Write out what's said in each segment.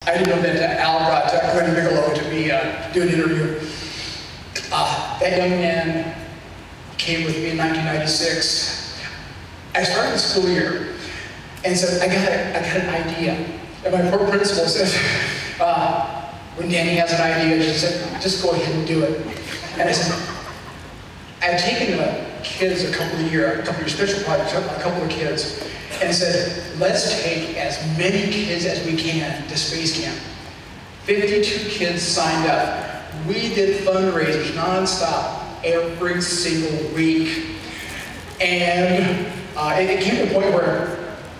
I didn't know that Al brought Glenn Bigelow to be do an interview. That young man came with me in 1996. I started the school year and said, I got an idea. And my poor principal says, when Danny has an idea, she said, just go ahead and do it. And I said, I've taken kids a couple of years, special projects, a couple of kids, and said, let's take as many kids as we can to space camp. 52 kids signed up. We did fundraisers nonstop every single week. And it came to a point where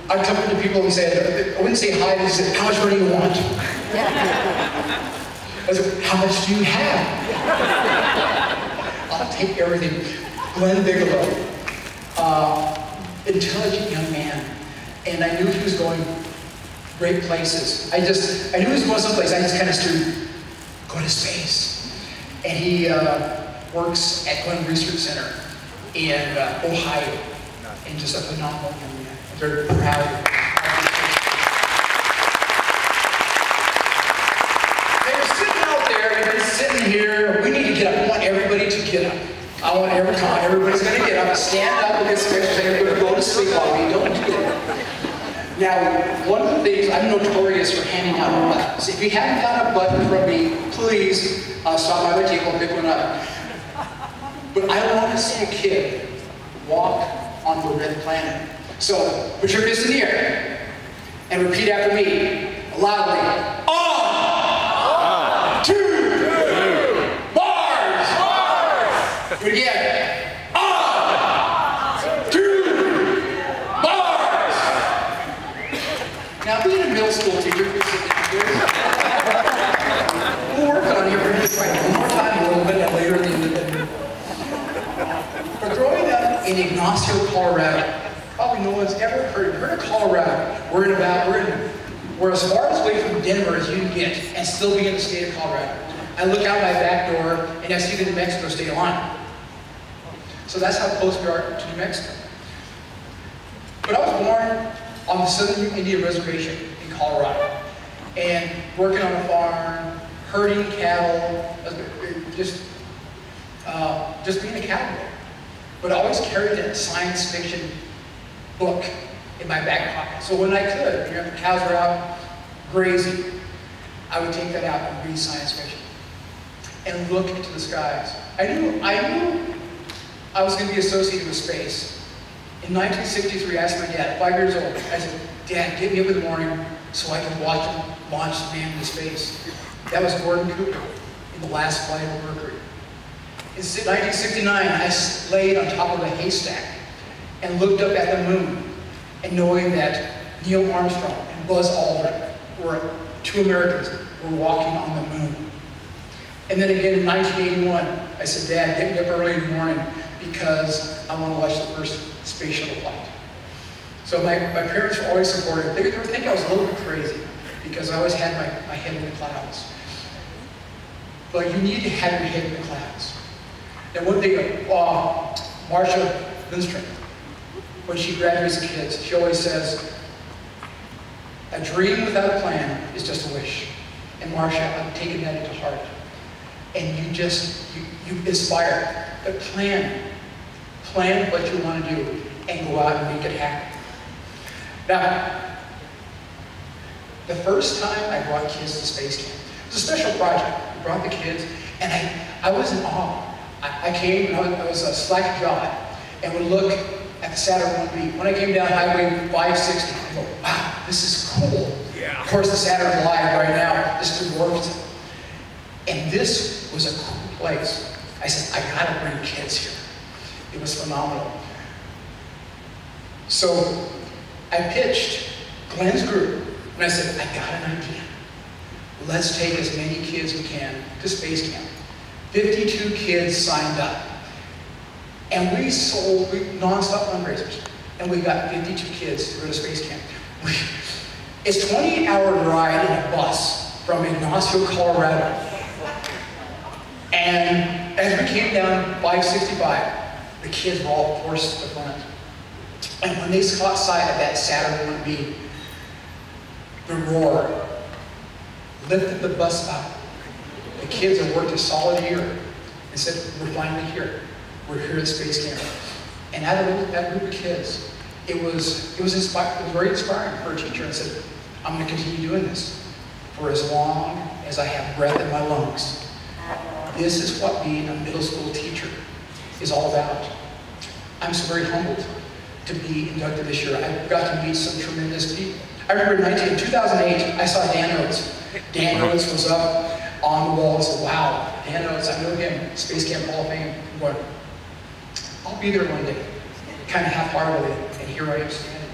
I'd come up to people and say, I wouldn't say hi, I said, how much money do you want? I said, how much do you have? I'll take everything. Glenn Bigelow, intelligent young man, and I knew he was going great places. I knew he was going someplace. I just kind of stood, go to space. And he works at Glenn Research Center in Ohio, and just a phenomenal young man. I'm very proud of him. They're sitting out there, and they're sitting here. We need to get up. I want everybody to get up. I want everybody's going to get up, stand up, and get some exercise. You're going to go to sleep on me. Don't do it. Now, one of the things, I'm notorious for handing out buttons. If you haven't got a button from me, please stop by my table and pick one up. But I want to see a kid walk on the red planet. So, put your fist in the air and repeat after me, loudly. On! 2! Bars! Do it again. On! 2! Bars! Now, being a middle school teacher, we'll work on you. We're going to try one more time, a little bit later in the day. We're growing up in Ignacio, Colorado. Probably no one's ever heard of Colorado. We're as far away from Denver as you can get and still be in the state of Colorado. I look out my back door and I see the New Mexico state line. So that's how close we are to New Mexico. But I was born on the Southern Indian Reservation in Colorado, and working on a farm, herding cattle, just being a cattle boy. But I always carried that science fiction book in my back pocket. So when I could, the cows were out grazing, I would take that out and read science fiction and look into the skies. I knew I was going to be associated with space. In 1963, I asked my dad, 5 years old, I said, Dad, get me up in the morning so I can watch him launch the man into space. That was Gordon Cooper in the last flight of Mercury. In 1969, I laid on top of a haystack and looked up at the moon, and knowing that Neil Armstrong and Buzz Aldrin were two Americans were walking on the moon. And then again in 1981, I said, Dad, get me up early in the morning because I want to watch the first space shuttle flight. So my parents were always supportive. They would think I was a little bit crazy because I always had my head in the clouds. But you need to have your head in the clouds. And one thing, Marcia Lindstrom, when she graduates kids, she always says, a dream without a plan is just a wish. And Marcia, I've taken that into heart. And you inspire, but plan what you want to do and go out and make it happen. Now, the first time I brought kids to space camp, it was a special project. I brought the kids, and I was in awe. I came, and I was a slack jawed, and would look at the Saturn 1B. When I came down Highway 560, I go, wow, this is cool. Yeah. Of course, the Saturn's alive right now. This dwarfs it. And this was a cool place. I said, I gotta bring kids here. It was phenomenal. So I pitched Glenn's group, and I said, I got an idea. Let's take as many kids we can to space camp. 52 kids signed up. And we sold nonstop fundraisers. And we got 52 kids to go to space camp. It's a 28-hour ride in a bus from Ignacio, Colorado. And as we came down 565, the kids were all forced to the front. And when they caught sight of that Saturn 1B, the roar, lifted the bus up. The kids had worked a solid year and said, we're finally here. We're here at Space Camp. And out of that group of kids, it was very inspiring. Her teacher and said, I'm going to continue doing this for as long as I have breath in my lungs. This is what being a middle school teacher is all about. I'm so very humbled to be inducted this year. I got to meet some tremendous people. I remember in 2008, I saw Dan Oates. Dan Oates was up on the wall and said, wow, Dan Oates, I know him, Space Camp Hall of Fame. I'm going, I'll be there one day, kind of half-heartedly, and here I am standing.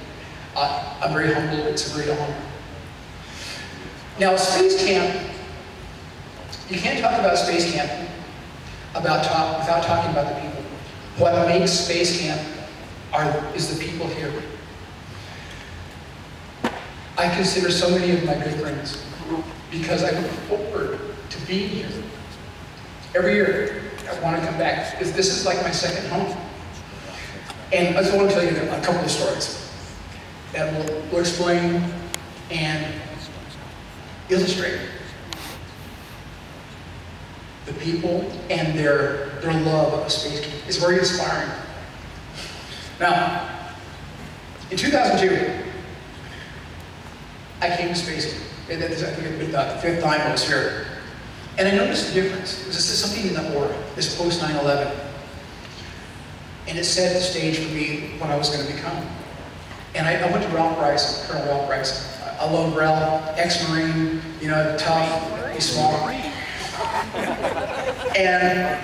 I'm very humbled. It's a great honor. Now, Space Camp, you can't talk about Space Camp without talking about the people. What makes Space Camp is the people here. I consider so many of my good friends because I look forward to being here. Every year, I want to come back because this is like my second home. And I just want to tell you a couple of stories that will explain and illustrate the people and their love of Space Camp. It's very inspiring. Now, in 2002, I came to Space Camp. I think it's the fifth time I was here. And I noticed the difference. It was just something in the aura, this post 9/11. And it set the stage for me what I was going to become. And I went to Ralph Bryson, Colonel Ralph Bryson. I love Ralph, ex-Marine, you know, tough, he's small. And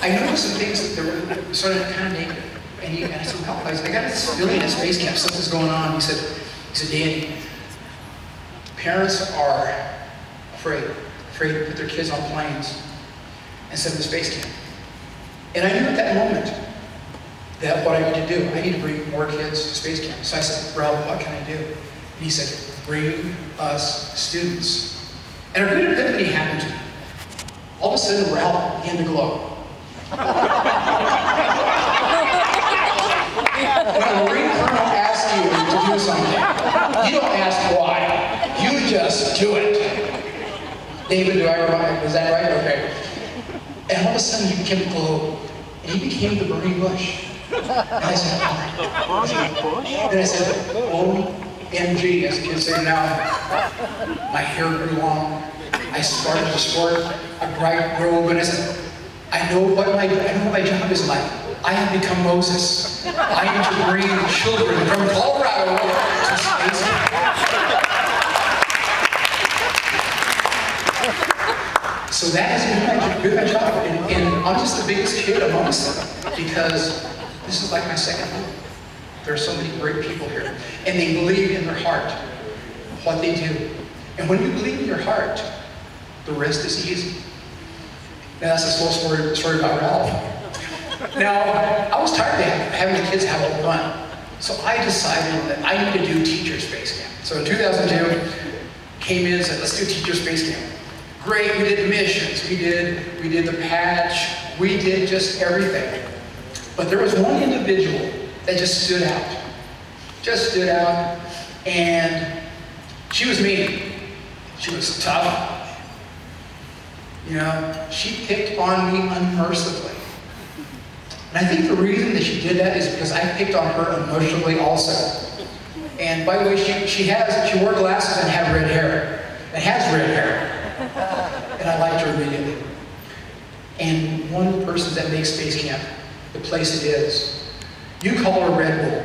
I noticed some things that were sort of kind of negative. And I said, well, I got this feeling at Space Camp, something's going on. He said, Danny, parents are afraid to put their kids on planes and send them to Space Camp. And I knew at that moment that what I need to do, I need to bring more kids to Space Camp. So I said, Ralph, what can I do? And he said, bring us students. And a great epiphany happened to me. All of a sudden, Ralph began to glow. When a Marine Colonel asks you to do something, you don't ask why. You just do it. David, do I remember? Is that right? Okay. And all of a sudden, he became a glow. And he became the burning bush. And I said, and I said, OMG, as kids say now, my hair grew long. I started to sport a bright robe, and I said, I know what my job is like. I have become Moses. I am to bring children from Colorado to Space Camp. So that has been my job, and I'm just the biggest kid amongst them because this is like my second home. There are so many great people here, and they believe in their heart what they do. And when you believe in your heart, the rest is easy. Now that's a small story about Ralph. Now, I was tired of having the kids have all fun. So I decided that I need to do teacher Space Camp. So in 2002, came in and said, let's do teacher Space Camp. Great, we did missions, we did the patch, we did just everything. But there was one individual that just stood out. Just stood out, and she was mean. She was tough. You know, she picked on me unmercifully. And I think the reason that she did that is because I picked on her emotionally also. And by the way, she wore glasses and had red hair. And has red hair. And I liked her immediately. And one person that makes Space Camp the place it is, you call her Red Bull.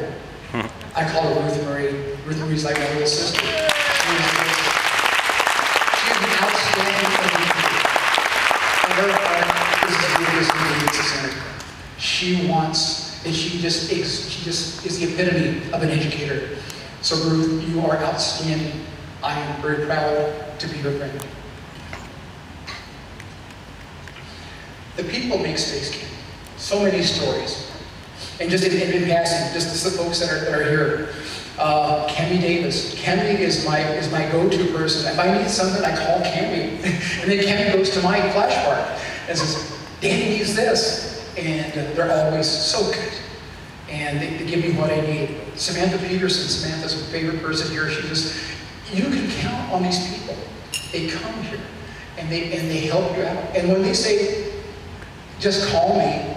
I call her Ruth Marie. Ruth Marie's like my little sister. She is an outstanding educator. And her heart is the biggest in the Davidson Center. She wants, and she just is the epitome of an educator. So Ruth, you are outstanding. I am very proud to be your friend. The people make Space Camp. So many stories. And just in passing, just the folks that are here. Cammy Davis. Cammy is my go-to person. If I need something, I call Cammy. And then Cammy goes to my flash park and says, Danny needs this. And they're always so good. And they give me what I need. Samantha Peterson. Samantha's my favorite person here. you can count on these people. They come here and they help you out. And when they say, just call me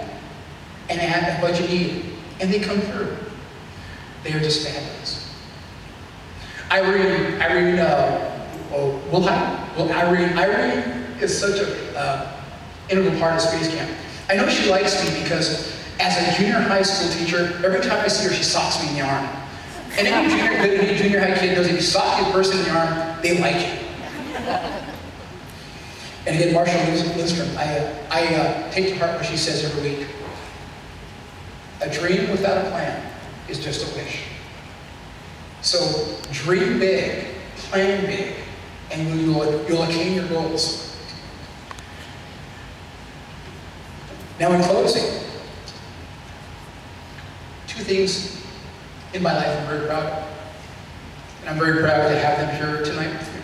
and add what you need, and they come through, they are just fabulous. Irene is such an integral part of Space Camp. I know she likes me because as a junior high school teacher, every time I see her, she socks me in the arm. And any junior high kid knows if you sock a person in the arm, they like you. And again, Marshall Lindstrom, I take to heart what she says every week. A dream without a plan is just a wish. So dream big, plan big, and you'll attain your goals. Now in closing, two things in my life I'm very proud of. And I'm very proud to have them here tonight with me.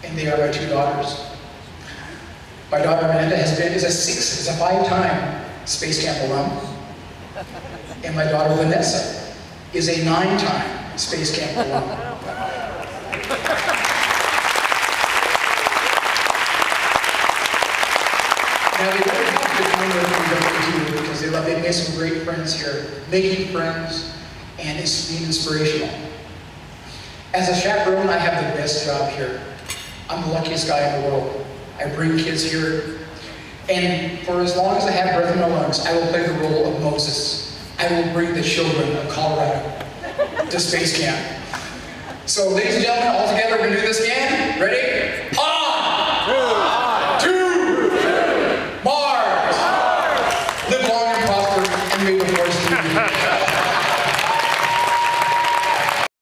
And they are my two daughters. My daughter Amanda is a 5-time Space Camp alum. And my daughter Vanessa is a 9-time Space Camp alum. Now they really have to come with me because they've made some great friends here, making friends, and it's being inspirational. As a chaperone, I have the best job here. I'm the luckiest guy in the world. I bring kids here, and for as long as I have breath in my lungs, I will play the role of Moses. I will bring the children of Colorado to Space Camp. So, ladies and gentlemen, all together, we're going to do this again. Ready? On!